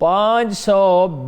$500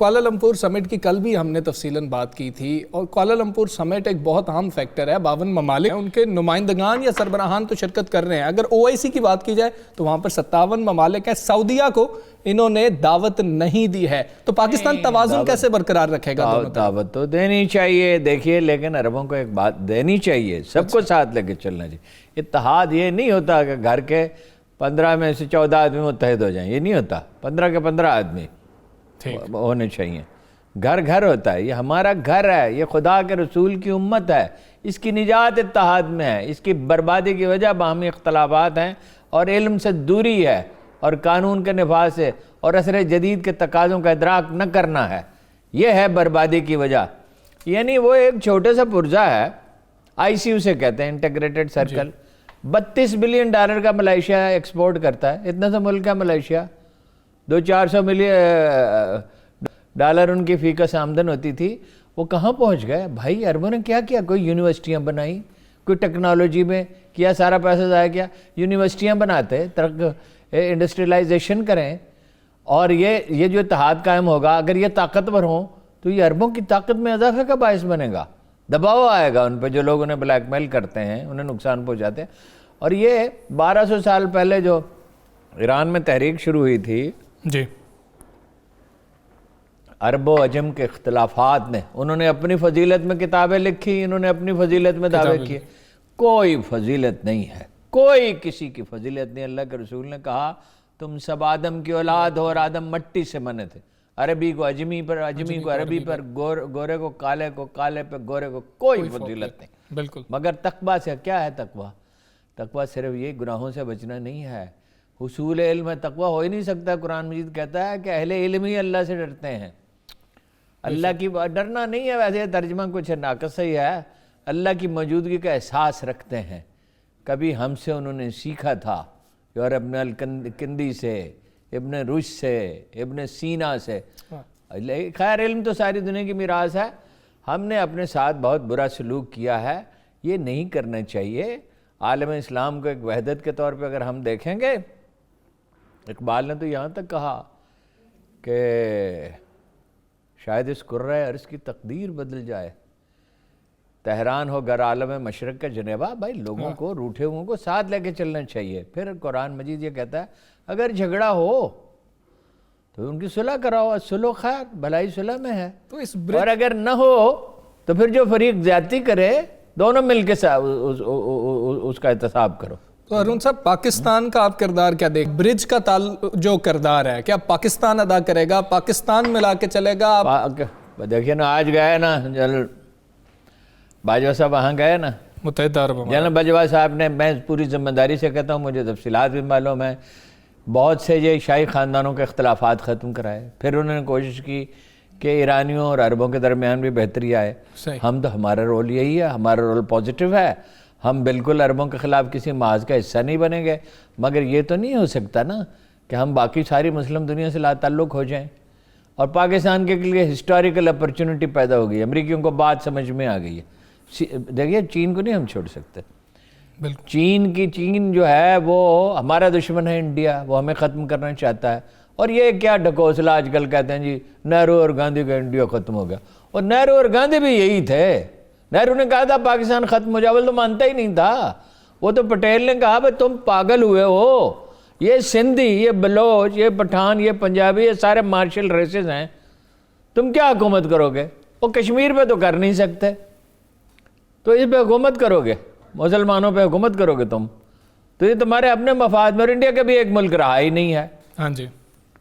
Kuala Lumpur سمٹ کی کل بھی ہم نے تفصیلاً بات کی تھی، اور کوالالمپور سمٹ ایک بہت اہم فیکٹر ہے، 52 ممالک ہیں، ان کے نمائندگان یا سربراہان تو شرکت کر رہے ہیں۔ اگر OIC کی بات کی جائے تو وہاں پر 57 ممالک ہیں، سعودیہ کو انہوں نے دعوت نہیں دی ہے، تو پاکستان توازن کیسے برقرار رکھے گا؟ دعوت تو دینی چاہیے، دیکھیے، لیکن عربوں کو ایک بات دینی چاہیے، سب کو ساتھ لے کے چلنا چاہیے۔ اتحاد یہ نہیں ہوتا کہ گھر کے 15 میں سے 14 آدمی متحد ہو جائیں، یہ نہیں ہوتا، 15 کے 15 آدمی ہونے چاہیے۔ گھر گھر ہوتا ہے، یہ ہمارا گھر ہے، یہ خدا کے رسول کی امت ہے، اس کی نجات اتحاد میں ہے، اس کی بربادی کی وجہ باہمی اختلافات ہیں اور علم سے دوری ہے اور قانون کے نفاذ سے اور عصر جدید کے تقاضوں کا ادراک نہ کرنا ہے، یہ ہے بربادی کی وجہ۔ یعنی وہ ایک چھوٹے سا پرزہ ہے، ICU سے کہتے ہیں انٹیگریٹڈ سرکل، $32 بلین کا ملائیشیا ایکسپورٹ کرتا ہے، اتنا سا ملک ہے ملائیشیا، 200-400 ملین ڈالر ان کی فی کس آمدن ہوتی تھی، وہ کہاں پہنچ گئے بھائی؟ عربوں نے کیا کیا؟ کوئی یونیورسٹیاں بنائی، کوئی ٹیکنالوجی میں کیا، سارا پیسہ ضائع کیا؟ یونیورسٹیاں بناتے، انڈسٹریلائزیشن کریں، اور یہ جو اتحاد قائم ہوگا، اگر یہ طاقتور ہوں تو یہ عربوں کی طاقت میں اضافے کا باعث بنے گا، دباؤ آئے گا ان پہ، جو لوگ انہیں بلیک میل کرتے ہیں، انہیں نقصان پہنچاتے ہیں۔ اور یہ 1200 سال پہلے جو ایران میں تحریک شروع ہوئی تھی، جی، عرب و عجم کے اختلافات نے، انہوں نے اپنی فضیلت میں کتابیں لکھی، انہوں نے اپنی فضیلت میں دعوے کیے، کوئی فضیلت نہیں ہے، کوئی کسی کی فضیلت نہیں۔ اللہ کے رسول نے کہا تم سب آدم کی اولاد ہو اور آدم مٹی سے بنے تھے، عربی کو عجمی پر، عجمی کو عربی پر، گورے کو کالے کو، کالے پہ گورے کو، کوئی فضیلت نہیں۔ بالکل۔ مگر تقویٰ سے کیا ہے؟ تقویٰ صرف یہ گناہوں سے بچنا نہیں ہے، حصول علم ہے، تقویٰ ہو ہی نہیں سکتا۔ قرآن مجید کہتا ہے کہ اہل علم ہی اللہ سے ڈرتے ہیں، اللہ کی ڈرنا نہیں ہے، ویسے ترجمہ کچھ ناقص ہی ہے، اللہ کی موجودگی کا احساس رکھتے ہیں۔ کبھی ہم سے انہوں نے سیکھا تھا، اور ابن الکندی سے، ابن رشد سے، ابن سینا سے، خیر علم تو ساری دنیا کی میراث ہے، ہم نے اپنے ساتھ بہت برا سلوک کیا ہے، یہ نہیں کرنا چاہیے۔ عالم اسلام کو ایک وحدت کے طور پہ اگر ہم دیکھیں گے، اقبال نے تو یہاں تک کہا کہ شاید اس کرۂ ارض کی تقدیر بدل جائے، تہران ہو گر عالم مشرق کا جنیبہ۔ بھائی لوگوں کو، روٹھے ہوئوں کو ساتھ لے کے چلنا چاہیے۔ پھر قرآن مجید یہ کہتا ہے اگر جھگڑا ہو تو ان کی صلح کراؤ، صلح خیر، بھلائی صلح میں ہے، اور اگر نہ ہو تو پھر جو فریق زیادتی کرے دونوں مل کے اس کا احتساب کرو۔ تو ارون صاحب، پاکستان کا آپ کردار کیا دیکھ، برج کا جو کردار ہے کیا پاکستان ادا کرے گا؟ پاکستان ملا کے چلے گا؟ دیکھیے نا، آج گئے نا جنرل باجوہ صاحب، وہاں گئے نا متحدہ عرب امارات، جنرل باجوہ صاحب نے، میں پوری ذمہ داری سے کہتا ہوں، مجھے تفصیلات بھی معلوم ہے، بہت سے یہ شاہی خاندانوں کے اختلافات ختم کرائے، پھر انہوں نے کوشش کی کہ ایرانیوں اور عربوں کے درمیان بھی بہتری آئے۔ ہم تو، ہمارا رول یہی ہے، ہمارا رول پازیٹیو ہے، ہم بالکل عربوں کے خلاف کسی محاذ کا حصہ نہیں بنیں گے، مگر یہ تو نہیں ہو سکتا نا کہ ہم باقی ساری مسلم دنیا سے لا تعلق ہو جائیں۔ اور پاکستان کے لیے ہسٹوریکل اپرچونٹی پیدا ہو گئی، امریکیوں کو بات سمجھ میں آ گئی ہے۔ دیکھیے، چین کو نہیں ہم چھوڑ سکتے، چین جو ہے وہ ہمارا دشمن ہے، انڈیا، وہ ہمیں ختم کرنا چاہتا ہے۔ اور یہ کیا ڈھکوسلا آج کل کہتے ہیں جی نہرو اور گاندھی کا انڈیا ختم ہو گیا، اور نہرو اور گاندھی بھی یہی تھے۔ نہرو نے کہا تھا پاکستان ختم ہو جائے، تو مانتا ہی نہیں تھا، وہ تو پٹیل نے کہا بھائی تم پاگل ہوئے ہو، یہ سندھی، یہ بلوچ، یہ پٹھان، یہ پنجابی، یہ سارے مارشل ریسز ہیں، تم کیا حکومت کرو گے؟ وہ کشمیر پہ تو کر نہیں سکتے، تو اس پہ حکومت کرو گے، مسلمانوں پہ حکومت کرو گے تم، تو یہ تمہارے اپنے مفاد میں، اور انڈیا کا بھی ایک ملک رہا ہی نہیں ہے۔ ہاں جی،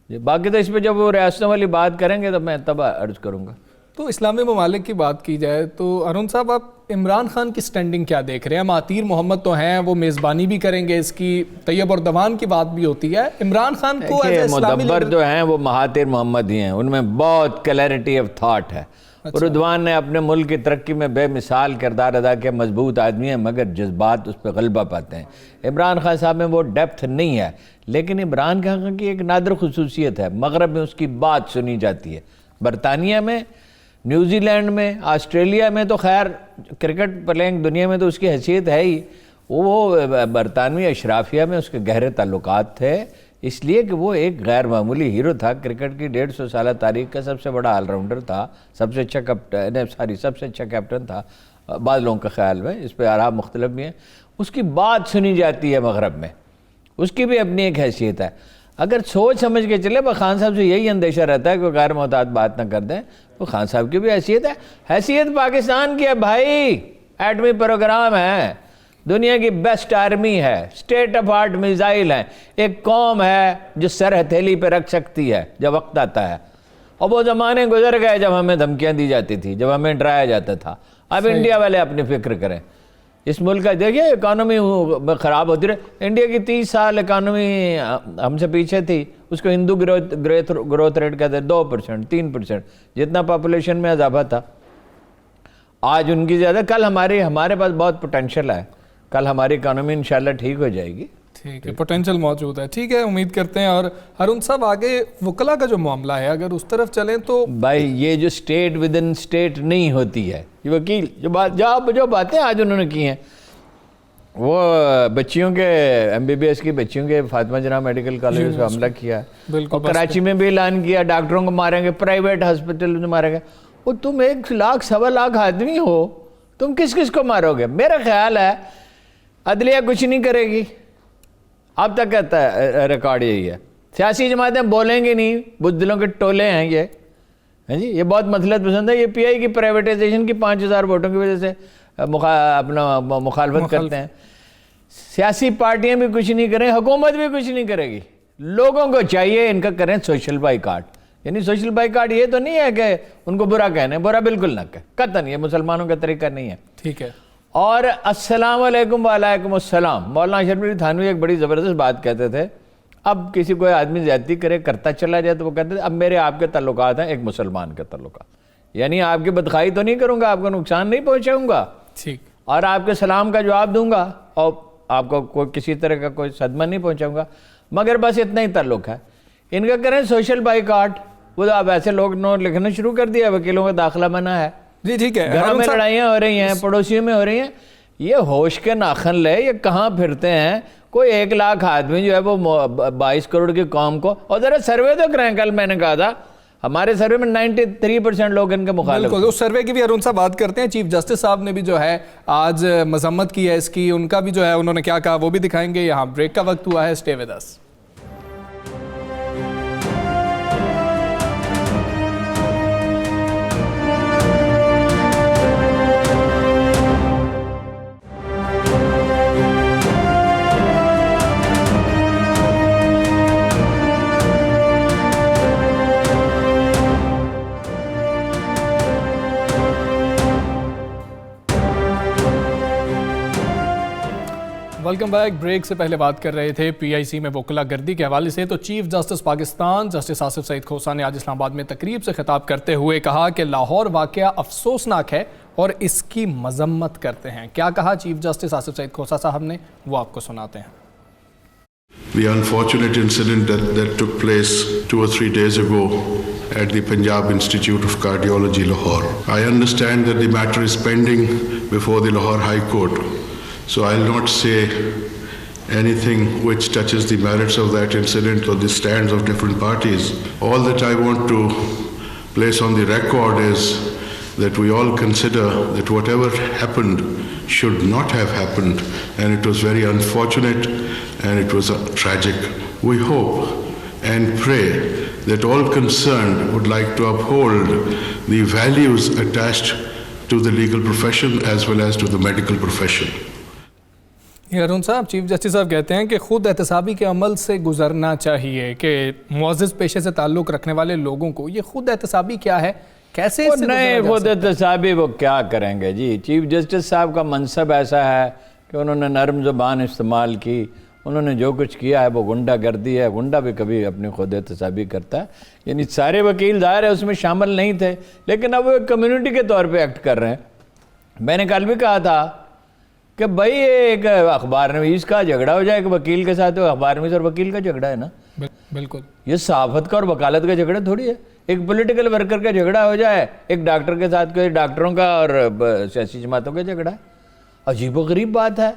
باقی تو اس پہ جب وہ ریاستوں والی بات کریں گے تو میں تب عرض کروں گا۔ تو اسلامی ممالک کی بات کی جائے تو ارون صاحب، آپ عمران خان کی سٹینڈنگ کیا دیکھ رہے ہیں؟ مہاتیر محمد تو ہیں، وہ میزبانی بھی کریں گے اس کی، طیب اردوان کی بات بھی ہوتی ہے، عمران خان کو مدبر جو ہیں وہ مہاتیر محمد ہی ہیں، ان میں بہت کلیئرٹی آف تھاٹ ہے۔ اردوان نے اپنے ملک کی ترقی میں بے مثال کردار ادا کیا، مضبوط آدمی ہیں، مگر جذبات اس پہ غلبہ پاتے ہیں۔ عمران خان صاحب میں وہ ڈیپتھ نہیں ہے، لیکن عمران خان کی ایک نادر خصوصیت ہے، مغرب میں اس کی بات سنی جاتی ہے، برطانیہ میں، نیوزی لینڈ میں، آسٹریلیا میں، تو خیر کرکٹ پلینگ دنیا میں تو اس کی حیثیت ہے ہی، وہ برطانوی اشرافیہ میں اس کے گہرے تعلقات تھے، اس لیے کہ وہ ایک غیر معمولی ہیرو تھا، کرکٹ کی 150 سالہ تاریخ کا سب سے بڑا آل راؤنڈر تھا، سب سے اچھا سب سے اچھا کیپٹن تھا بعض لوگوں کا خیال میں، اس پہ آراء مختلف بھی ہیں۔ اس کی بات سنی جاتی ہے مغرب میں، اس کی بھی اپنی ایک حیثیت ہے۔ اگر سوچ سمجھ کے چلے، خان صاحب سے یہی اندیشہ رہتا ہے کہ وہ غیر محتاط بات نہ کر دیں، وہ خان صاحب کی بھی حیثیت ہے، حیثیت پاکستان کی ہے بھائی، ایٹمی پروگرام ہے، دنیا کی بیسٹ آرمی ہے، اسٹیٹ آف آرٹ میزائل ہیں، ایک قوم ہے جو سر ہتھیلی پہ رکھ سکتی ہے جب وقت آتا ہے۔ اور وہ زمانے گزر گئے جب ہمیں دھمکیاں دی جاتی تھی، جب ہمیں ڈرایا جاتا تھا۔ اب انڈیا والے اپنی فکر کریں، اس ملک کا دیکھیے اکانومی خراب ہوتی رہے، انڈیا کی 30 سال اکانومی ہم سے پیچھے تھی، اس کو ہندو گروتھ ریٹ کہتے ہیں 2%، 3%، جتنا پاپولیشن میں اضافہ تھا آج ان کی زیادہ۔ کل ہمارے پاس بہت پوٹینشیل ہے، کل ہماری اکانومی انشاءاللہ ٹھیک ہو جائے گی۔ ٹھیک ہے، پوٹینشیل موجود ہے، ٹھیک ہے، امید کرتے ہیں۔ اور ہارون صاحب آگے وکلا کا جو معاملہ ہے اگر اس طرف چلیں تو بھائی یہ جو اسٹیٹ ود ان اسٹیٹ نہیں ہوتی ہے، یہ وکیل جو باتیں آج انہوں نے کی ہیں، وہ بچیوں کے MBBS کی بچیوں کے فاطمہ جناح میڈیکل کالج پہ حملہ کیا، اور کراچی میں بھی اعلان کیا ڈاکٹروں کو ماریں گے، پرائیویٹ ہاسپٹل میں ماریں گے۔ وہ تم 1 لاکھ 1.25 لاکھ آدمی ہو، تم کس کو مارو گے؟ میرا خیال ہے عدلیہ کچھ نہیں کرے گی، اب تک کہتا ہے ریکارڈ یہی ہے، سیاسی جماعتیں بولیں گی نہیں، بزدلوں کے ٹولے ہیں یہ بہت مصلحت پسند ہے، یہ PI کی پرائیویٹائزیشن کی 5000 ووٹوں کی وجہ سے اپنا مخالفت کرتے ہیں۔ سیاسی پارٹیاں بھی کچھ نہیں کریں، حکومت بھی کچھ نہیں کرے گی، لوگوں کو چاہیے ان کا کریں سوشل بائیکاٹ۔ یعنی سوشل بائیکاٹ یہ تو نہیں ہے کہ ان کو برا کہنے، برا بالکل نہ کہے، قطعاً یہ مسلمانوں کا طریقہ نہیں ہے۔ ٹھیک ہے، اور السلام علیکم وعلیکم السلام، مولانا اشرف علی تھانوی ایک بڑی زبردست بات کہتے تھے، اب کسی کوئی آدمی زیادتی کرتا چلا جائے تو وہ کہتے تھے اب میرے آپ کے تعلقات ہیں ایک مسلمان کے تعلقات، یعنی آپ کی بدخواہی تو نہیں کروں گا، آپ کو نقصان نہیں پہنچاؤں گا، ٹھیک، اور آپ کے سلام کا جواب دوں گا اور آپ کو کوئی کسی طرح کا کوئی صدمہ نہیں پہنچاؤں گا، مگر بس اتنا ہی تعلق ہے۔ ان کا کریں سوشل بائیکاٹ، وہ اب ایسے لوگ لکھنا شروع کر دیا، وکیلوں کا داخلہ منع ہے، جی ٹھیک ہے، گھروں میں لڑائیاں ہو رہی ہیں، پڑوسیوں میں ہو رہی ہیں، یہ ہوش کے ناخن لے، یہ کہاں پھرتے ہیں؟ کوئی 1 لاکھ آدمی جو ہے وہ 22 کروڑ کی قوم کو، اور ذرا سروے تو کریں، کل میں نے کہا تھا ہمارے سروے میں 93% لوگ ان کے مخالف ہیں۔ اس سروے کی بھی ہارون صاحب بات کرتے ہیں، چیف جسٹس صاحب نے بھی جو ہے آج مذمت کی ہے اس کی، ان کا بھی جو ہے انہوں نے کیا کہا وہ بھی دکھائیں گے۔ یہاں بریک کا وقت ہوا ہے، stay with us. Welcome back. Break سے پہلے بات کر رہے تھے PIC میں وکلا گردی کے حوالے سے، تو chief justice Pakistan justice Asif Saeed Khosa نے آج اسلام آباد میں تقریب سے خطاب کرتے ہوئے کہا کہ لاہور واقعہ افسوسناک ہے اور اس کی مذمت کرتے ہیں۔ کیا کہا چیف جسٹس آصف سعید کھوسہ صاحب نے، وہ آپ کو سناتے ہیں۔ The unfortunate incident that took place 2 or 3 days ago at the Punjab Institute of Cardiology, Lahore. I understand that the matter is pending before the Lahore High Court, so I'll not say anything which touches the merits of that incident or the stands of different parties. All that I want to place on the record is that we all consider that whatever happened should not have happened, and it was very unfortunate and it was tragic. We hope and pray that all concerned would like to uphold the values attached to the legal profession as well as to the medical profession. یہ ارون صاحب، chief justice صاحب کہتے ہیں کہ خود احتسابی کے عمل سے گزرنا چاہیے، کہ معزز پیشے سے تعلق رکھنے والے لوگوں کو یہ خود احتسابی کیا ہے، کیسے اس سے نہیں خود احتسابی وہ کیا کریں گے جی؟ چیف جسٹس صاحب کا منصب ایسا ہے کہ انہوں نے نرم زبان استعمال کی، انہوں نے جو کچھ کیا ہے وہ غنڈہ گردی ہے، غنڈہ بھی کبھی اپنی خود احتسابی کرتا ہے، یعنی سارے وکیل ظاہر ہے اس میں شامل نہیں تھے، لیکن اب وہ ایک کمیونٹی کے طور پہ ایکٹ کر رہے ہیں۔ میں نے کل بھی کہا تھا کہ بھائی یہ ایک اخبار نویس کا جھگڑا ہو جائے، ایک وکیل کے ساتھ، اخبار نویس اور وکیل کا جھگڑا ہے نا، بالکل یہ صحافت کا اور وکالت کا جھگڑا تھوڑی ہے۔ ایک پولیٹیکل ورکر کا جھگڑا ہو جائے، ایک ڈاکٹر کے ساتھ کوئی ڈاکٹروں کا اور سیاسی جماعتوں کا جھگڑا ہے، عجیب و غریب بات ہے۔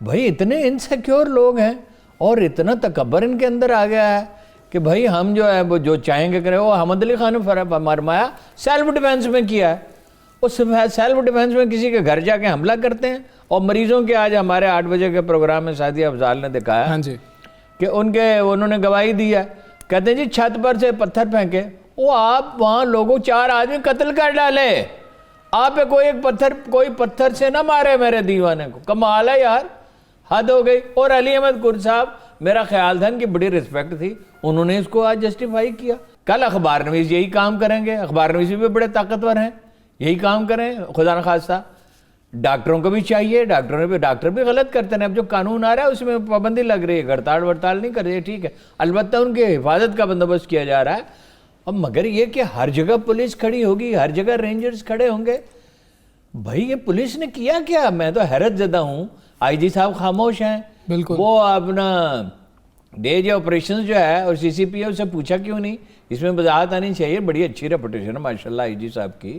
بھائی اتنے انسیکیور لوگ ہیں اور اتنا تکبر ان کے اندر آ گیا ہے کہ بھائی ہم جو ہے وہ جو چاہیں گے کریں. وہ حمد علی خان نے فرمایا سیلف ڈیفینس میں کیا ہے. اس سیلف ڈیفینس میں کسی کے گھر جا کے حملہ کرتے ہیں. اور مریضوں کے آج ہمارے 8 بجے کے پروگرام میں سعدیہ افضال نے دکھایا ہاں جی کہ انہوں نے گواہی دی ہے. کہتے ہیں جی چھت پر سے پتھر پھینکے. وہ آپ وہاں لوگوں 4 آدمی قتل کر ڈالے, آپ پہ کوئی پتھر سے نہ مارے میرے دیوانے کو. کمال ہے یار, حد ہو گئی. اور علی احمد کرد صاحب, میرا خیال تھا ان کی بڑی رسپیکٹ تھی, انہوں نے اس کو آج جسٹیفائی کیا. کل اخبار نویس یہی کام کریں گے. اخبار نویس بھی بڑے طاقتور ہیں, یہی کام کریں خدا نخواستہ. ڈاکٹروں کو بھی چاہیے, ڈاکٹر بھی غلط کرتے ہیں. اب جو قانون آ رہا ہے اس میں پابندی لگ رہی ہے, ہڑتال وڑتال نہیں کر رہی ہے, ٹھیک ہے, البتہ ان کی حفاظت کا بندوبست کیا جا رہا ہے. اب مگر یہ کہ ہر جگہ پولیس کھڑی ہوگی, ہر جگہ رینجرز کھڑے ہوں گے. بھائی یہ پولیس نے کیا کیا؟ میں تو حیرت زدہ ہوں. آئی جی صاحب خاموش ہیں, بالکل. وہ اپنا ڈے آپریشنز جو ہے اور سی پی او سے پوچھا کیوں نہیں؟ اس میں وضاحت آنی چاہیے. بڑی اچھی ریپوٹیشن ہے ماشاءاللہ آئی جی صاحب کی.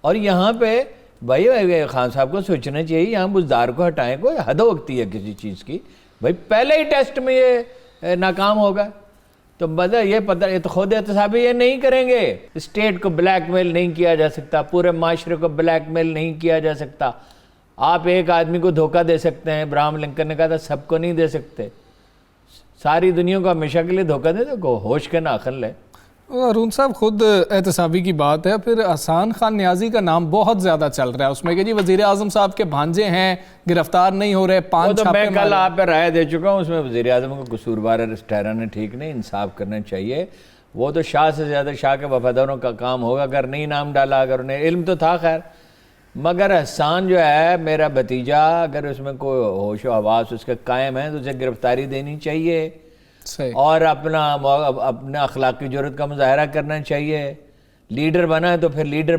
اور یہاں پہ بھائی خان صاحب کو سوچنا چاہیے, یہاں بزدار کو ہٹائیں. کوئی حد وقتی ہے کسی چیز کی. بھائی پہلے ہی ٹیسٹ میں یہ ناکام ہوگا تو یہ پتہ, یہ تو خود احتسابی یہ نہیں کریں گے. اسٹیٹ کو بلیک میل نہیں کیا جا سکتا, پورے معاشرے کو بلیک میل نہیں کیا جا سکتا. آپ ایک آدمی کو دھوکہ دے سکتے ہیں, ابراہم لنکن نے کہا تھا سب کو نہیں دے سکتے. ساری دنیا کو ہمیشہ کے لیے دھوکہ دے دو, ہوش کے ناخن لے. ارون صاحب خود احتسابی کی بات ہے, پھر احسان خان نیازی کا نام بہت زیادہ چل رہا ہے اس میں کہ جی وزیر اعظم صاحب کے بھانجے ہیں, گرفتار نہیں ہو رہے, 5 چھاپے. میں کل آپ پہ رائے دے چکا ہوں, اس میں وزیر اعظم کو قصوروار ٹھہرانا ٹھیک نہیں, انصاف کرنا چاہیے. وہ تو شاہ سے زیادہ شاہ کے وفاداروں کا کام ہوگا, اگر نہیں نام ڈالا, اگر انہیں علم تو تھا خیر. مگر احسان جو ہے میرا بھتیجا, اگر اس میں کوئی ہوش و حواس اس کے قائم ہے تو اسے گرفتاری دینی چاہیے اور اپنا اخلاقی جرات کا مظاہرہ کرنا چاہیے. لیڈر بنا ہے تو پھر لیڈر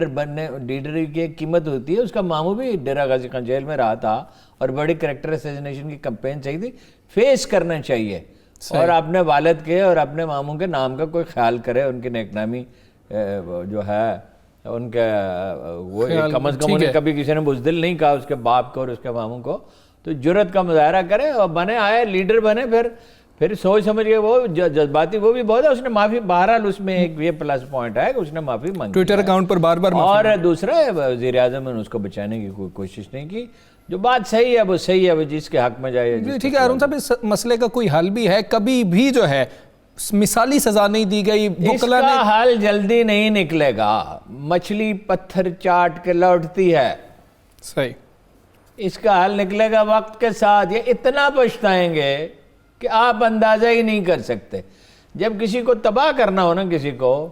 بنے. لیڈر کی ایک قیمت ہوتی ہے. اس کا ماموں بھی ڈیرہ غازی خان جیل میں رہا تھا اور بڑی کریکٹر اسیسینیشن کی کمپین چاہیے تھی. فیس کرنا چاہیے اور اپنے والد کے اور اپنے ماموں کے نام کا کوئی خیال کرے, ان کی نیک نامی جو ہے ان کے, وہ کم از کم انہیں کبھی کسی نے بزدل نہیں کہا اس کے باپ کو اور اس کے ماموں کو. تو جرات کا مظاہرہ کرے اور بنے آئے لیڈر بنے. پھر سوچ سمجھ کے, وہ جذباتی وہ بھی بہت ہے, اس نے معافی, بہرحال اس میں ایک یہ پلس پوائنٹ ہے کہ اس نے معافی مانگی ٹویٹر اکاؤنٹ پر بار بار. اور دوسرا وزیر اعظم نے اس کو بچانے کی کوئی کوشش نہیں کی. جو بات صحیح ہے وہ صحیح ہے, وہ جس کے حق میں جائے. ٹھیک ہے ارون صاحب, اس مسئلے کا کوئی حل بھی ہے؟ کبھی بھی جو ہے مثالی سزا نہیں دی گئی. اس کا حل جلدی نہیں نکلے گا. مچھلی پتھر چاٹ کے لوٹتی ہے. صحیح. اس کا حل نکلے گا وقت کے ساتھ. یہ اتنا پچھتائیں گے کہ آپ اندازہ ہی نہیں کر سکتے. جب کسی کو تباہ کرنا ہو نا, کسی کو,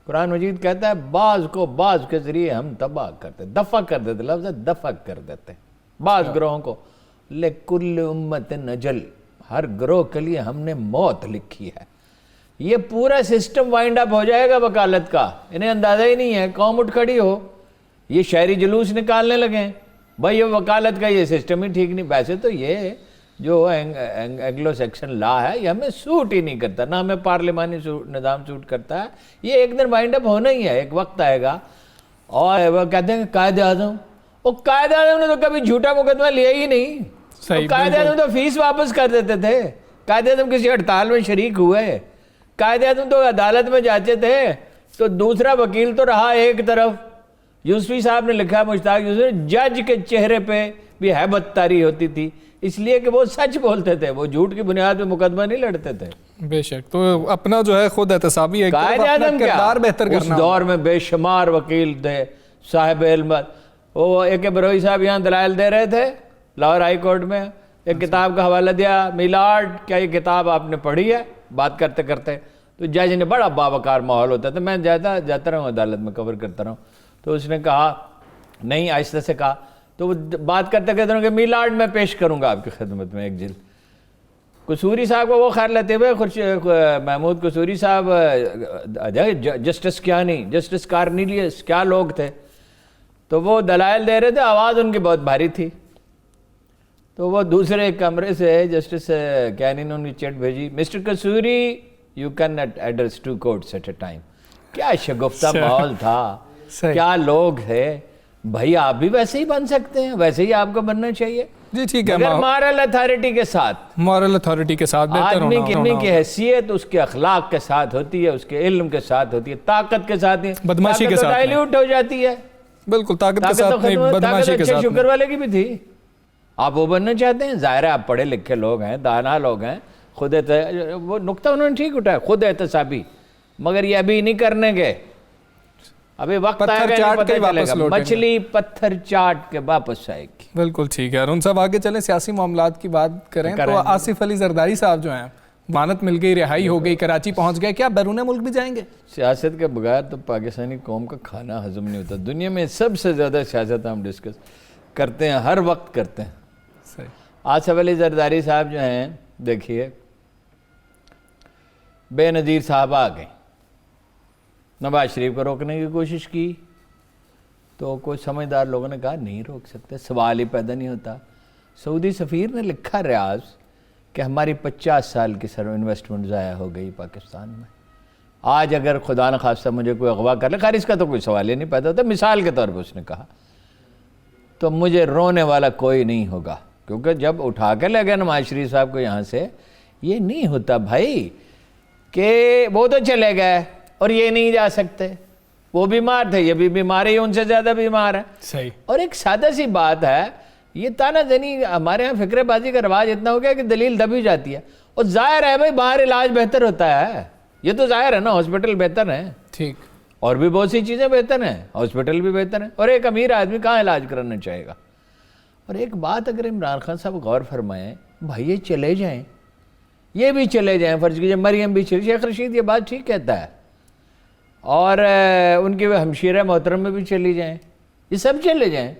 قرآن مجید کہتا ہے بعض کو بعض کے ذریعے ہم تباہ کرتے, دفع کر دیتے. لفظ دفع کر دیتے بعض گروہوں کو. لِكُلِّ أُمَّةٍ أَجَلٌ, ہر گروہ کے لیے ہم نے موت لکھی ہے. یہ پورا سسٹم وائنڈ اپ ہو جائے گا وکالت کا. انہیں اندازہ ہی نہیں ہے. قوم اٹھ کھڑی ہو, یہ شہری جلوس نکالنے لگے. بھائی یہ وکالت کا یہ سسٹم ہی ٹھیک نہیں. ویسے تو یہ جو اینگلو سیکشن لا ہے یہ ہمیں سوٹ ہی نہیں کرتا, نہ ہمیں پارلیمانی نظام سوٹ کرتا ہے. یہ ایک دن وائنڈ اپ ہونا ہی ہے, ایک وقت آئے گا. اور وہ کہتے ہیں کہ قائد اعظم, وہ قائد اعظم نے تو کبھی جھوٹا مقدمہ لیا ہی نہیں. قائد اعظم تو فیس واپس کر دیتے تھے. قائد اعظم کسی ہڑتال میں شریک ہوئے, قائد اعظم تو عدالت میں جاتے تھے تو دوسرا وکیل تو رہا ایک طرف. یوسفی صاحب نے لکھا, مشتاق یوسفی, جج کے چہرے پہ بھی ہیبت طاری ہوتی تھی, اس لیے کہ وہ سچ بولتے تھے, وہ جھوٹ کی بنیاد پہ مقدمہ نہیں لڑتے تھے. بے شک. تو اپنا جو ہے خود احتسابی ہے, قائد اعظم کردار بہتر کرنا. اس دور میں بے شمار وکیل تھے صاحب علم. وہ ایک بروئی صاحب یہاں دلائل دے رہے تھے لاہور ہائی کورٹ میں, ایک کتاب کا حوالہ دیا, میلارڈ, کیا یہ کتاب آپ نے پڑھی ہے؟ بات کرتے کرتے تو جج نے, بڑا باوقار ماحول ہوتا تھا, میں جاتا رہا ہوں عدالت میں, کور کرتا رہا ہوں, تو اس نے کہا نہیں, آہستہ سے کہا, تو وہ بات کرتے کہتے ہیں کہ میلارڈ میں پیش کروں گا آپ کی خدمت میں ایک جلد. قصوری صاحب کو وہ خیر لیتے ہوئے, محمود قصوری صاحب, جسٹس کیا نہیں, جسٹس کارنیلیس, کیا لوگ تھے. تو وہ دلائل دے رہے تھے, آواز ان کی بہت بھاری تھی. تو وہ دوسرے کمرے سے جسٹس کینی نے ان کی چٹ بھیجی, Mister Kasuri you can not address 2 courts at a time. کیا شگفتہ ماحول تھا, کیا لوگ تھے. بھائی آپ بھی ویسے ہی بن سکتے ہیں, ویسے ہی آپ کو بننا چاہیے. جی ٹھیک ہے، مگر مارل اتھارٹی کے ساتھ، مورل اتھارٹی کے ساتھ بہتر آدمی ہونا کی حیثیت اس کے اخلاق کے ساتھ ہوتی ہے، اس کے علم کے ساتھ ہوتی ہے، طاقت کے ساتھ نہیں، بدماشی کے ساتھ نہیں۔ ڈائلیوٹ ہو جاتی ہے، بالکل طاقت کے طاقت ساتھ نہیں، بدماشی کے اچھے ساتھ شکر والے کی بھی تھی۔ آپ وہ بننا چاہتے ہیں؟ ظاہر ہے آپ پڑھے لکھے لوگ ہیں، دانا لوگ ہیں، خود وہ نقطہ انہوں نے ٹھیک اٹھایا، خود احتسابی، مگر یہ ابھی نہیں کرنے گے، ابھی وقت آئے گا نہیں پتہ چلے گا، مچھلی پتھر چاٹ کے واپس آئے گی۔ بالکل ٹھیک ہے ہارون صاحب، آگے چلیں، سیاسی معاملات کی بات کریں تو آصف علی زرداری صاحب جو ہیں، ضمانت مل گئی، رہائی ہو گئی، کراچی پہنچ گئے، کیا بیرون ملک بھی جائیں گے؟ سیاست کے بغیر تو پاکستانی قوم کا کھانا ہضم نہیں ہوتا۔ دنیا میں سب سے زیادہ سیاست ہم ڈسکس کرتے ہیں، ہر وقت کرتے ہیں۔ صحیح۔ آصف علی زرداری صاحب جو ہیں، دیکھیے بے نظیر صاحب آ گئے، نواز شریف کو روکنے کی کوشش کی تو کوئی سمجھدار لوگوں نے کہا نہیں روک سکتے، سوال ہی پیدا نہیں ہوتا۔ سعودی سفیر نے لکھا ریاض کہ ہماری 50 سال کی انویسٹمنٹ ضائع ہو گئی پاکستان میں، آج اگر خدا نخواستہ مجھے کوئی اغوا کر لے، خیر اس کا تو کوئی سوال ہی نہیں پیدا ہوتا، مثال کے طور پر اس نے کہا، تو مجھے رونے والا کوئی نہیں ہوگا، کیونکہ جب اٹھا کے لے گئے نواز شریف صاحب کو یہاں سے، یہ نہیں ہوتا بھائی کہ وہ تو چلے گئے اور یہ نہیں جا سکتے، وہ بیمار تھے، یہ بھی بیمار ہے، ان سے زیادہ بیمار ہے۔ صحیح۔ اور ایک سادہ سی بات ہے، یہ تانا زنی ہمارے ہاں فکرے بازی کا رواج اتنا ہو گیا کہ دلیل دبی جاتی ہے، اور ظاہر ہے بھائی باہر علاج بہتر ہوتا ہے، یہ تو ظاہر ہے نا، ہاسپٹل بہتر ہیں، ٹھیک، اور بھی بہت سی چیزیں بہتر ہیں، ہاسپٹل بھی بہتر ہیں، اور ایک امیر آدمی کہاں علاج کرانا چاہے گا۔ اور ایک بات اگر عمران خان صاحب غور فرمائیں، بھائی یہ چلے جائیں، یہ بھی چلے جائیں، فرض کیجئے مریم بھی چلے، شیخ رشید یہ بات ٹھیک کہتا ہے، اور ان کی حمشیرہ محترم میں بھی چلی جائیں، یہ سب چلے جائیں،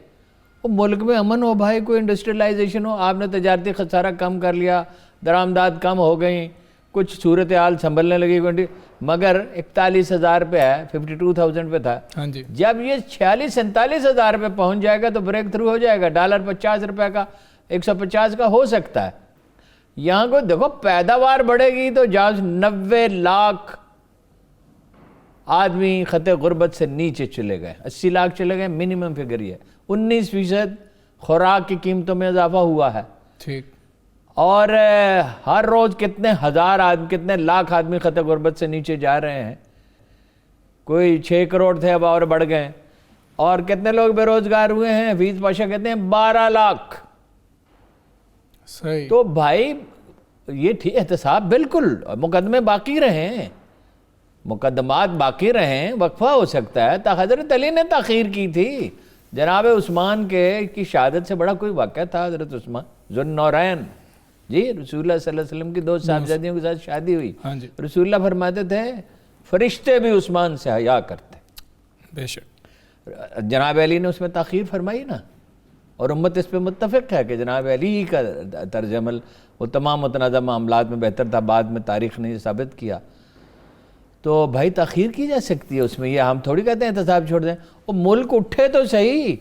وہ ملک میں امن ہو بھائی، کوئی انڈسٹریلائزیشن ہو، آپ نے تجارتی خسارہ کم کر لیا، درآمدات کم ہو گئیں، کچھ صورتحال سنبھلنے لگی، مگر 41,000 پہ ہے، 52,000 پہ تھا، ہاں جی، جب یہ 46-47,000 پہ پہنچ جائے گا تو بریک تھرو ہو جائے گا، $50 کا 150 کا ہو سکتا ہے۔ یہاں کو دیکھو پیداوار بڑھے گی تو جہاز 90 لاکھ آدمی خط غربت سے نیچے چلے گئے، 80 لاکھ چلے گئے، منیمم فگر یہ 19% خوراک کی قیمتوں میں اضافہ ہوا ہے، ٹھیک، اور ہر روز کتنے ہزار آدمی، کتنے لاکھ آدمی خط غربت سے نیچے جا رہے ہیں، کوئی 6 کروڑ تھے اب اور بڑھ گئے، اور کتنے لوگ بے روزگار ہوئے ہیں، حفیظ پاشا کہتے ہیں 12 لاکھ۔ صحیح، تو بھائی یہ ٹھیک احتساب، بالکل مقدمے باقی رہیں، مقدمات باقی رہیں، وقفہ ہو سکتا ہے، حضرت علی نے تاخیر کی تھی، جناب عثمان کی شہادت سے بڑا کوئی واقعہ تھا، حضرت عثمان ذو النورین، جی رسول اللہ صلی اللہ علیہ وسلم کی 2 صاحبزادیوں کے ساتھ شادی ہوئی، ہاں جی، رسول اللہ فرماتے تھے فرشتے بھی عثمان سے حیا کرتے، بے شک، جناب علی نے اس میں تاخیر فرمائی نا، اور امت اس پہ متفق ہے کہ جناب علی ہی کا طرز عمل وہ تمام متنازع معاملات میں بہتر تھا، بعد میں تاریخ نے ثابت کیا، تو بھائی تاخیر کی جا سکتی ہے اس میں، یہ ہم تھوڑی کہتے ہیں احتساب چھوڑ دیں، وہ ملک اٹھے تو صحیح،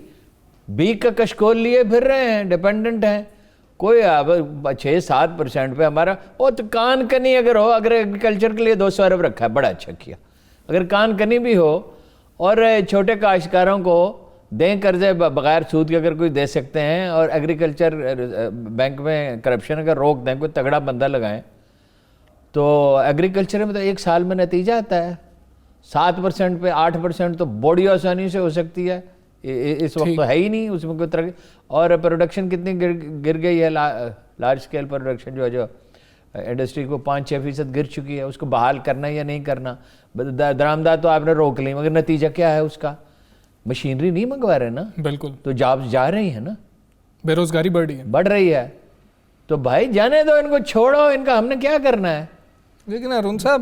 بیک کا کشکول لیے پھر رہے ہیں، ڈیپینڈنٹ ہیں، کوئی 6-7% پہ ہمارا، وہ تو کان کنی اگر ہو، اگر ایگریکلچر کے لیے 200 ارب رکھا ہے بڑا اچھا کیا، اگر کان کنی بھی ہو اور چھوٹے کاشتکاروں کو دیں قرضے بغیر سود کے اگر کوئی دے سکتے ہیں، اور ایگریکلچر بینک میں کرپشن اگر روک دیں، کوئی تگڑا بندہ لگائیں، تو ایگریکلچر میں تو 1 سال میں نتیجہ آتا ہے، 7% پہ 8% تو بڑی آسانی سے ہو سکتی ہے، اس وقت تو ہے ہی نہیں اس میں کوئی طرح، اور پروڈکشن کتنی گر گئی ہے، لارج سکیل پروڈکشن جو انڈسٹری کو 5-6% گر چکی ہے، اس کو بحال کرنا یا نہیں کرنا، درآمدات تو آپ نے روک لی، مگر نتیجہ کیا ہے اس کا؟ مشینری نہیں منگوا رہے نا، بالکل، تو جابز جا رہی ہیں نا، بے روزگاری بڑھ رہی ہے، تو بھائی جانے دو ان کو، چھوڑو ان کا، ہم نے کیا کرنا ہے؟ لیکن ہارون صاحب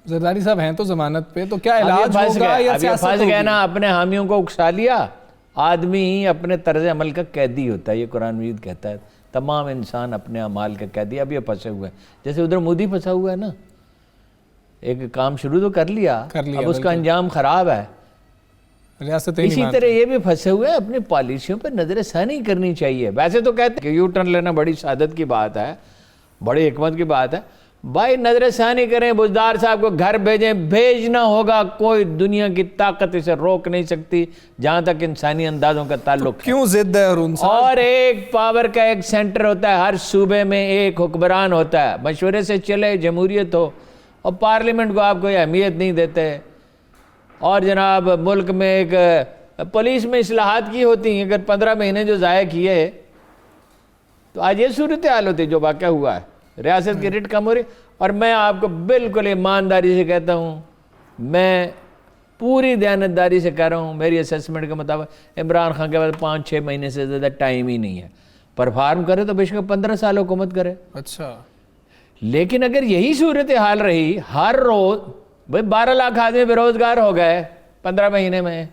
زرداری صاحب ہیں تو ضمانت پہ، تو کیا علاج ہوگا یا سیاست پھنس ہوگی؟ گئے نا، اپنے حامیوں کو اکسا لیا، آدمی ہی اپنے طرز عمل کا قیدی ہوتا ہے، یہ قرآن مجید کہتا ہے، تمام انسان اپنے اعمال کا قیدی، اب یہ پھنسے ہوئے ہیں، جیسے ادھر مودی پھنسا ہوا ہے نا، ایک کام شروع تو کر لیا، اب اس کا انجام خراب ہے، اسی طرح یہ بھی پھنسے ہوئے ہیں، اپنی پالیسیوں پر نظر ثانی کرنی چاہیے۔ ویسے تو کہتے ہیں کہ یو ٹرن لینا بڑی سعادت کی بات ہے، بڑی حکمت کی بات ہے، بھائی نظر ثانی کریں, بزدار صاحب کو گھر بھیجیں, بھیجنا ہوگا, کوئی دنیا کی طاقت اسے روک نہیں سکتی جہاں تک انسانی اندازوں کا تعلق ہے. کیوں ضد ہے ہارون صاحب؟ اور ایک پاور کا ایک سینٹر ہوتا ہے, ہر صوبے میں ایک حکمران ہوتا ہے, مشورے سے چلے, جمہوریت ہو, اور پارلیمنٹ کو آپ کوئی اہمیت نہیں دیتے. اور جناب ملک میں ایک پولیس میں اصلاحات کی ہوتی ہیں, اگر 15 مہینے جو ضائع کیے تو آج یہ صورتحال ہوتی جو واقعہ ہوا ہے, ریاست کی ریٹ کم ہو رہی. اور میں آپ کو بالکل ایمانداری سے کہتا ہوں, میں پوری دیانتداری سے کہہ رہا ہوں, میری اسیسمنٹ کے مطابق عمران خان کے بعد 5-6 مہینے سے زیادہ ٹائم ہی نہیں ہے. پرفارم کرے تو بیشک 15 سال حکومت کرے. اچھا, لیکن اگر یہی صورتحال رہی ہر روز, بھائی 12 لاکھ آدمی بے روزگار ہو گئے 15 مہینے میں,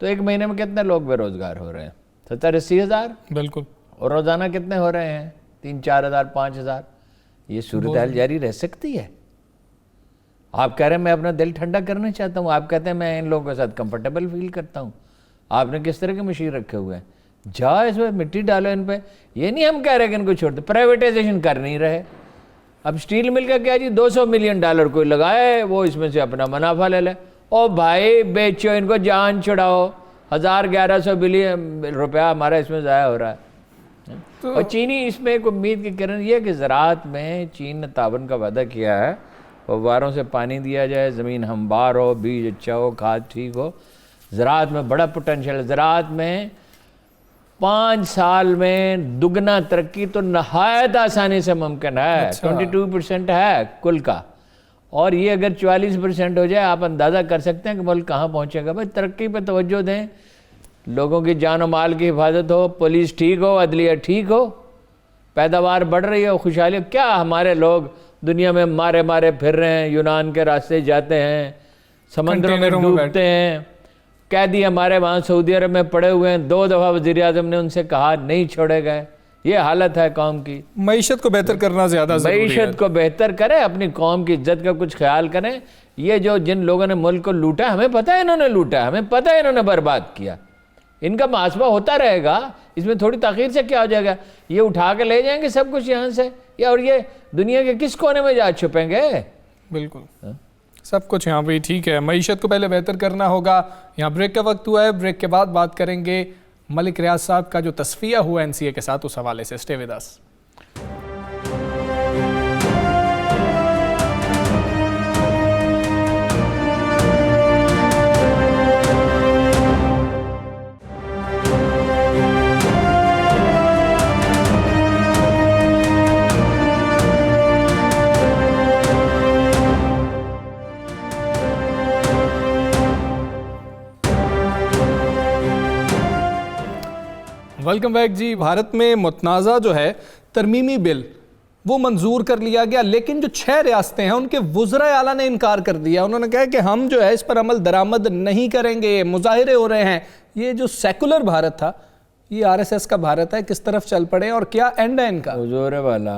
تو ایک مہینے میں کتنے لوگ بے روزگار ہو رہے ہیں؟ 70-80 ہزار. بالکل. اور روزانہ کتنے ہو رہے ہیں؟ 3-4 ہزار 5 ہزار. یہ صورتحال جاری رہ سکتی ہے؟ آپ کہہ رہے ہیں میں اپنا دل ٹھنڈا کرنا چاہتا ہوں, آپ کہتے ہیں میں ان لوگوں کے ساتھ کمفرٹیبل فیل کرتا ہوں. آپ نے کس طرح کے مشیر رکھے ہوئے ہیں؟ جاؤ اس میں مٹی ڈالو ان پہ. یہ نہیں ہم کہہ رہے کہ ان کو چھوڑ دیں, پرائیویٹائزیشن کر نہیں رہے. اب سٹیل مل کا کیا جی, $200 ملین کوئی لگائے, وہ اس میں سے اپنا منافع لے لے. او بھائی بیچو ان کو, جان چھڑاؤ. 1100 بلین روپیہ ہمارا اس میں ضائع ہو رہا ہے. اور چینی اس میں ایک امید کی کرن یہ کہ زراعت میں چین نے تعاون کا وعدہ کیا ہے, فواروں سے پانی دیا جائے, زمین ہموار ہو, بیج اچھا ہو, کھاد ٹھیک ہو. زراعت میں بڑا پوٹینشیل ہے. زراعت میں 5 سال میں دگنا ترقی تو نہایت آسانی سے ممکن ہے. 22% ہے کل کا, اور یہ اگر 44% ہو جائے آپ اندازہ کر سکتے ہیں کہ ملک کہاں پہنچے گا. بھائی ترقی پہ توجہ دیں, لوگوں کی جان و مال کی حفاظت ہو, پولیس ٹھیک ہو, عدلیہ ٹھیک ہو, پیداوار بڑھ رہی ہو, خوشحالی. کیا ہمارے لوگ دنیا میں مارے مارے پھر رہے ہیں, یونان کے راستے جاتے ہیں, سمندروں میں ڈوبتے ہیں. قیدی ہمارے وہاں سعودی عرب میں پڑے ہوئے ہیں, 2 دفعہ وزیر اعظم نے ان سے کہا, نہیں چھوڑے گئے. یہ حالت ہے قوم کی. معیشت کو بہتر کرنا زیادہ ضروری ہے. معیشت کو بہتر کریں, اپنی قوم کی عزت کا کچھ خیال کریں. یہ جو جن لوگوں نے ملک کو لوٹا, ہمیں پتہ ہے انہوں نے لوٹا, ہمیں پتہ ہے انہوں نے برباد کیا. ان کا محاسبہ ہوتا رہے گا, اس میں تھوڑی تاخیر سے کیا ہو جائے گا. یہ اٹھا کے لے جائیں گے سب کچھ یہاں سے, اور یہ دنیا کے کس کونے میں جا چھپیں گے؟ بالکل سب کچھ یہاں پہ ٹھیک ہے. معیشت کو پہلے بہتر کرنا ہوگا. یہاں بریک کا وقت ہوا ہے, بریک کے بعد بات کریں گے ملک ریاض صاحب کا جو تصفیہ ہوا NCA کے ساتھ, اس حوالے سے. Stay with us. Welcome back جی. بھارت میں متنازع جو ہے ترمیمی بل وہ منظور کر لیا گیا, لیکن جو 6 ریاستیں ہیں ان کے وزرائے اعلیٰ نے انکار کر دیا. انہوں نے کہا کہ ہم جو ہے اس پر عمل درآمد نہیں کریں گے. مظاہرے ہو رہے ہیں. یہ جو سیکولر بھارت تھا یہ RSS کا بھارت ہے, کس طرف چل پڑے اور کیا اینڈ ہے ان کا؟ حضور والا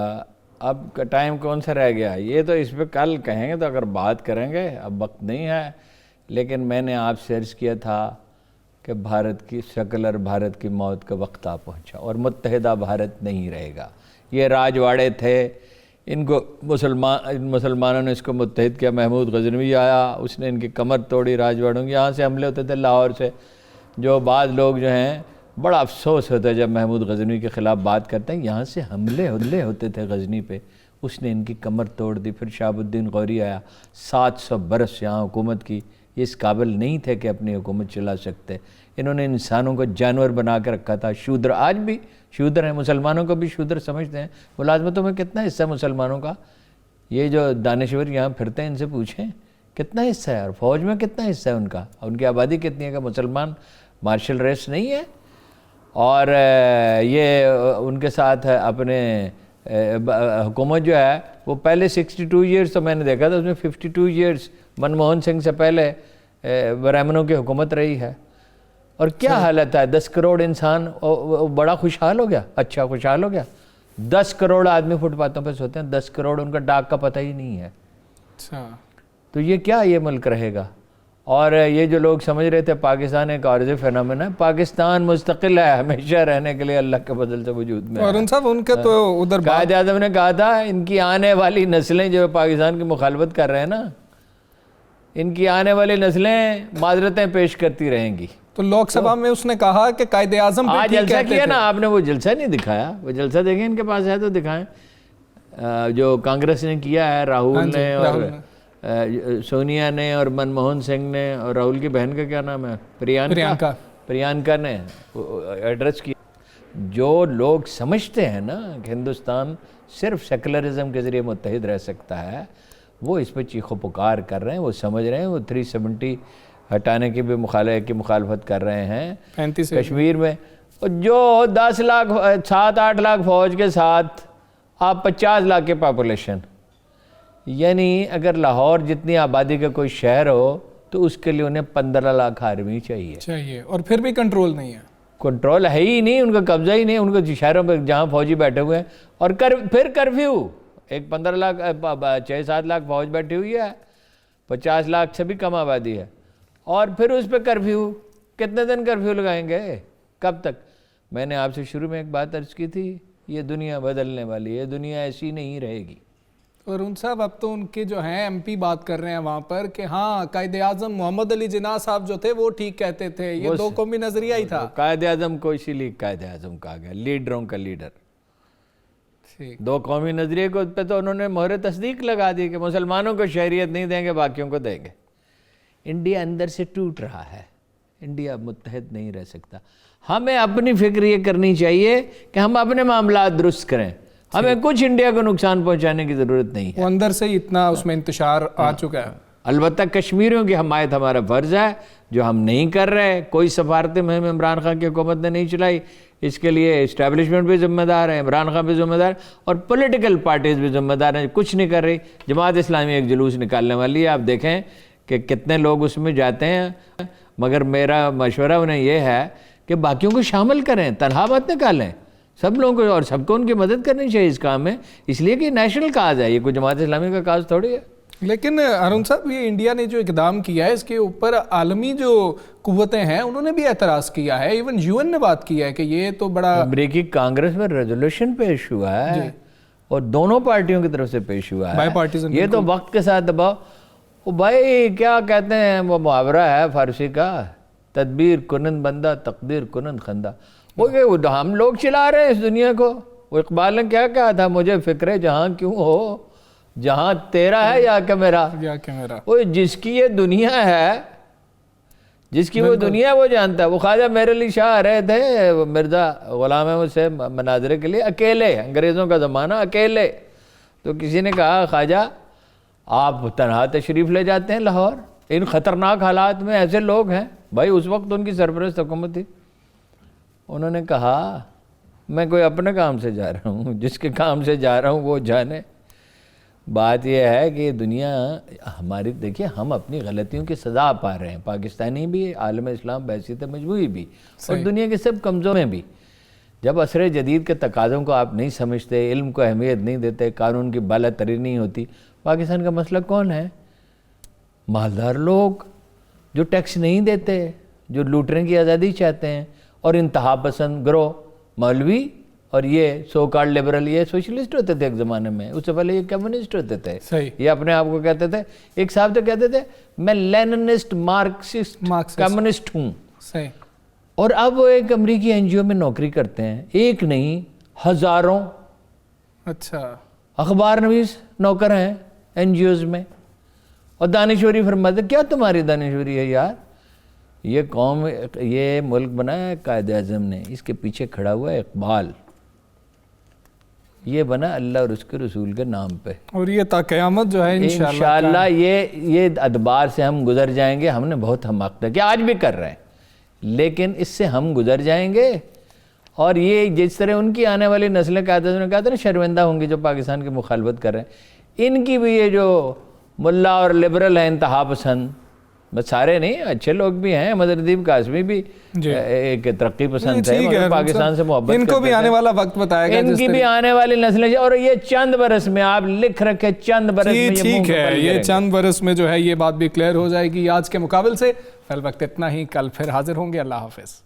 اب کا ٹائم کون سا رہ گیا, یہ تو اس پہ کل کہیں گے تو اگر بات کریں گے, اب وقت نہیں ہے. لیکن میں نے آپ سے عرض کیا تھا کہ بھارت کی سیکولر بھارت کی موت کا وقت آ پہنچا, اور متحدہ بھارت نہیں رہے گا. یہ راجواڑے تھے, ان کو مسلمانوں نے اس کو متحد کیا. محمود غزنوی آیا, اس نے ان کی کمر توڑی راجواڑوں کی. یہاں سے حملے ہوتے تھے لاہور سے, جو بعض لوگ جو ہیں بڑا افسوس ہوتا ہے جب محمود غزنوی کے خلاف بات کرتے ہیں. یہاں سے حملے ہوتے تھے غزنی پہ, اس نے ان کی کمر توڑ دی. پھر شہاب الدین غوری آیا, 700 برس یہاں حکومت کی. یہ اس قابل نہیں تھے کہ اپنی حکومت چلا سکتے. انہوں نے انسانوں کو جانور بنا کے رکھا تھا. شودر آج بھی شودر ہیں, مسلمانوں کو بھی شودر سمجھتے ہیں. ملازمتوں میں کتنا حصہ ہے مسلمانوں کا؟ یہ جو دانشور یہاں پھرتے ہیں ان سے پوچھیں کتنا حصہ ہے, اور فوج میں کتنا حصہ ہے ان کا, ان کی آبادی کتنی ہے کہ مسلمان مارشل ریس نہیں ہے. اور یہ ان کے ساتھ اپنے حکومت جو ہے وہ پہلے 62 ایئرز تو میں نے دیکھا تھا, اس میں 52 ایئرز منموہن سنگھ سے پہلے برہمنوں کی حکومت رہی ہے. اور کیا حالت ہے, 10 کروڑ انسان بڑا خوشحال ہو گیا. اچھا خوشحال ہو گیا. 10 کروڑ آدمی فٹ پاتھوں پہ سوتے ہیں, 10 کروڑ ان کا ڈاک کا پتہ ہی نہیں ہے. اچھا, تو یہ کیا یہ ملک رہے گا؟ اور یہ جو لوگ سمجھ رہے تھے پاکستان ایک عارضی فینومین ہے، پاکستان مستقل ہے ہمیشہ رہنے کے لیے اللہ کے فضل سے وجود میں. اور ان صاحب ان کے تو ادھر قائد اعظم نے کہا تھا ان کی آنے والی نسلیں جو پاکستان کی مخالفت کر رہے ہیں نا، ان کی آنے والی نسلیں معذرتیں پیش کرتی رہیں گی. تو لوک سبھا میں اس نے کہا کہ قائد اعظم آج جلسہ کیا نا آپ نے، وہ جلسہ نہیں دکھایا، وہ جلسہ دیکھیں ان کے پاس ہے تو دکھائیں. جو کانگریس نے کیا ہے، راہل نے اور سونیا نے اور منموہن سنگھ نے اور راہل کی بہن کا کیا نام ہے، پریانکا نے ایڈریس کیا. جو لوگ سمجھتے ہیں نا کہ ہندوستان صرف سیکولرزم کے ذریعے متحد رہ سکتا ہے، وہ اس پہ چیخ و پکار کر رہے ہیں، وہ سمجھ رہے ہیں. وہ 370 ہٹانے کی بھی مخالفت کر رہے ہیں کشمیر میں. جو 10 لاکھ 7-8 لاکھ فوج کے ساتھ آپ 50 لاکھ کی پاپولیشن، یعنی اگر لاہور جتنی آبادی کا کوئی شہر ہو تو اس کے لیے انہیں 15 لاکھ آرمی چاہیے، اور پھر بھی کنٹرول نہیں ہے. کنٹرول ہے ہی نہیں، ان کا قبضہ ہی نہیں. ان کو شہروں پہ جہاں فوجی بیٹھے ہوئے ہیں، اور پھر کرفیو، ایک 15 لاکھ 6-7 لاکھ فوج بیٹھی ہوئی ہے، 50 لاکھ سے بھی کم آبادی ہے، اور پھر اس پہ کرفیو. کتنے دن کرفیو لگائیں گے، کب تک؟ میں نے آپ سے شروع میں ایک بات عرض کی تھی، یہ دنیا بدلنے والی ہے، دنیا ایسی نہیں رہے گی. اور ان صاحب اب تو ان کے جو ہیں ایم پی بات کر رہے ہیں وہاں پر کہ ہاں قائد اعظم محمد علی جناح صاحب جو تھے وہ ٹھیک کہتے تھے، یہ دو قومی نظریہ ہی تھا. قائد اعظم کو اسی لیے قائد اعظم کہا گیا، لیڈروں کا لیڈر. دو قومی نظریے کو پہ تو انہوں نے مہر تصدیق لگا دی کہ مسلمانوں کو شہریت نہیں دیں گے، باقیوں کو دیں گے. انڈیا اندر سے ٹوٹ رہا ہے، انڈیا متحد نہیں رہ سکتا. ہمیں اپنی فکر یہ کرنی چاہیے کہ ہم اپنے معاملات درست کریں، ہمیں کچھ انڈیا کو نقصان پہنچانے کی ضرورت نہیں ہے. وہ اندر سے اتنا اس میں انتشار آ چکا ہے. البتہ کشمیریوں کی حمایت ہمارا فرض ہے، جو ہم نہیں کر رہے. کوئی سفارتی مہم عمران خان کی حکومت نے نہیں چلائی، اس کے لیے اسٹیبلشمنٹ بھی ذمہ دار ہے، عمران خان بھی ذمہ دار، اور پولیٹیکل پارٹیز بھی ذمہ دار ہیں. کچھ نہیں کر رہی. جماعت اسلامی ایک جلوس نکالنے والی ہے، آپ دیکھیں کہ کتنے لوگ اس میں جاتے ہیں. مگر میرا مشورہ انہیں یہ ہے کہ باقیوں کو شامل کریں، تنہا مت نکالیں. سب لوگوں کو، اور سب کو ان کی مدد کرنی چاہیے اس کام میں، اس لیے کہ نیشنل کاز ہے، یہ کوئی جماعت اسلامی کا کاز تھوڑی ہے. لیکن ہارون صاحب یہ انڈیا نے جو اقدام کیا ہے اس کے اوپر عالمی جو قوتیں ہیں انہوں نے بھی اعتراض کیا ہے. ایون یو این نے بات کی ہے کہ یہ تو بڑا، امریکی کانگریس میں ریزولوشن پیش ہوا ہے اور دونوں پارٹیوں کی طرف سے پیش ہوا ہے. یہ تو وقت کے ساتھ دباؤ. وہ بھائی کیا کہتے ہیں، وہ محاورہ ہے فارسی کا، تدبیر کنند بندہ تقدیر کنند خندہ. وہ کہ ہم لوگ چلا رہے ہیں اس دنیا کو. وہ اقبال نے کیا کہا تھا، مجھے فکر جہاں کیوں ہو، جہاں تیرا ہے یا کہ میرا. وہ جس کی یہ دنیا ہے، جس کی وہ دنیا وہ جانتا ہے. وہ خواجہ میر علی شاہ آ رہے تھے مرزا غلام احمد سے مناظرے کے لیے، اکیلے، انگریزوں کا زمانہ، اکیلے. تو کسی نے کہا خواجہ آپ تنہا تشریف لے جاتے ہیں لاہور، ان خطرناک حالات میں ایسے لوگ ہیں. بھائی اس وقت ان کی سرپرست حکومت تھی. انہوں نے کہا میں کوئی اپنے کام سے جا رہا ہوں، جس کے کام سے جا رہا ہوں وہ جانے. بات یہ ہے کہ دنیا ہماری، دیکھیے ہم اپنی غلطیوں کی سزا پا رہے ہیں، پاکستانی بھی، عالم اسلام بحیثیت مجموعی بھی، اور دنیا کے سب کمزور بھی. جب عصر جدید کے تقاضوں کو آپ نہیں سمجھتے، علم کو اہمیت نہیں دیتے، قانون کی بالا تری نہیں ہوتی. پاکستان کا مسئلہ کون ہے؟ مالدار لوگ جو ٹیکس نہیں دیتے، جو لوٹنے کی آزادی چاہتے ہیں، اور انتہا پسند گروہ، مولوی اور یہ سو کارڈ لبرل، یہ سوشلسٹ ہوتے تھے ایک زمانے میں، اس سے پہلے یہ کمیونسٹ ہوتے تھے. یہ اپنے آپ کو کہتے تھے. ایک صاحب تو کہتے تھے میں لیننسٹ مارکسسٹ کمیونسٹ ہوں. اور اب وہ ایک امریکی این جی او میں نوکری کرتے ہیں، ایک نہیں ہزاروں. اچھا، اخبار نویس نوکر ہیں این جی اوز میں. اور دانشوری فرماتے کیا تمہاری دانشوری ہے یار؟ یہ قوم، یہ ملک بنایا ہے قائد اعظم نے، اس کے پیچھے کھڑا ہوا ہے اقبال. یہ بنا اللہ اور اس کے رسول کے نام پہ، اور یہ تا قیامت جو ہے انشاءاللہ یہ ادبار سے ہم گزر جائیں گے. ہم نے بہت حماقت کیا، آج بھی کر رہے ہیں، لیکن اس سے ہم گزر جائیں گے. اور یہ جس طرح ان کی آنے والی نسلیں قائد اعظم نے کہا تھا نا شرمندہ ہوں گی جو پاکستان کی مخالفت کر رہے ہیں، ان کی بھی یہ جو ملا اور لبرل ہیں انتہا پسند، بس سارے نہیں، اچھے لوگ بھی ہیں، احمد ردیف قاسمی بھی ایک ترقی پسند ہے، مگر پاکستان سے محبت ان کو بھی آنے والا وقت بتائے گا، ان کی بھی آنے والی نسلیں، اور یہ چند برس میں آپ لکھ رکھے، چند برس میں یہ ٹھیک ہے، یہ چند برس میں جو ہے یہ بات بھی کلیئر ہو جائے گی۔ آج کے مقابل سے فی الوقت اتنا ہی، کل پھر حاضر ہوں گے۔ اللہ حافظ۔